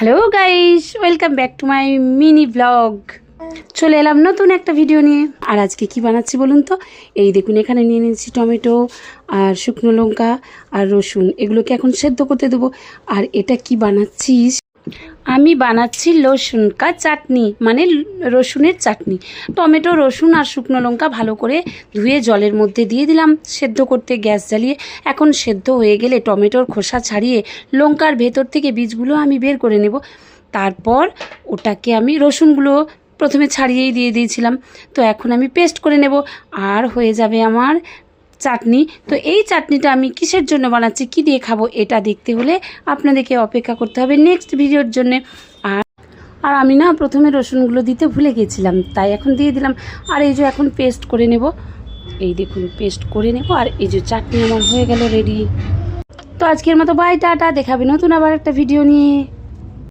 Hello guys, welcome back to my mini blog. চলে এলাম নতুন একটা ভিডিও নিয়ে। আর আজকে কি বানাচ্ছি বলুন তো? এই দেখুন, এখানে নিয়ে নিয়েছি টমেটো আর শুকনো লঙ্কা আর রসুন। এগুলোকে এখন সেদ্ধ করতে দেবো। আর এটা কি বানাচ্ছি? আমি বানাচ্ছি লসুন কা চাটনি, মানে রসুনের চাটনি। টমেটো, রসুন আর শুকনো লঙ্কা ভালো করে ধুয়ে জলের মধ্যে দিয়ে দিলাম সেদ্ধ করতে, গ্যাস জ্বালিয়ে। এখন সেদ্ধ হয়ে গেলে টমেটোর খোসা ছাড়িয়ে লঙ্কার ভেতর থেকে বীজগুলো আমি বের করে নেব। তারপর ওটাকে আমি রসুনগুলো প্রথমে ছাড়িয়েই দিয়ে দিয়েছিলাম, তো এখন আমি পেস্ট করে নেব। আর হয়ে যাবে আমার চাটনি। তো এই চাটনিটা আমি কিসের জন্য বানাচ্ছি, কি দিয়ে খাবো, এটা দেখতে হলে আপনাদেরকে অপেক্ষা করতে হবে নেক্সট ভিডিওর জন্যে। আর আমি না প্রথমে রসুনগুলো দিতে ভুলে গেছিলাম, তাই এখন দিয়ে দিলাম। আর এই যে এখন পেস্ট করে নেব, এই দেখুন পেস্ট করে নেব। আর এই যে চাটনি আমার হয়ে গেল রেডি। তো আজকের মতো বাই, টাটা, দেখাবে নতুন আবার একটা ভিডিও নিয়ে।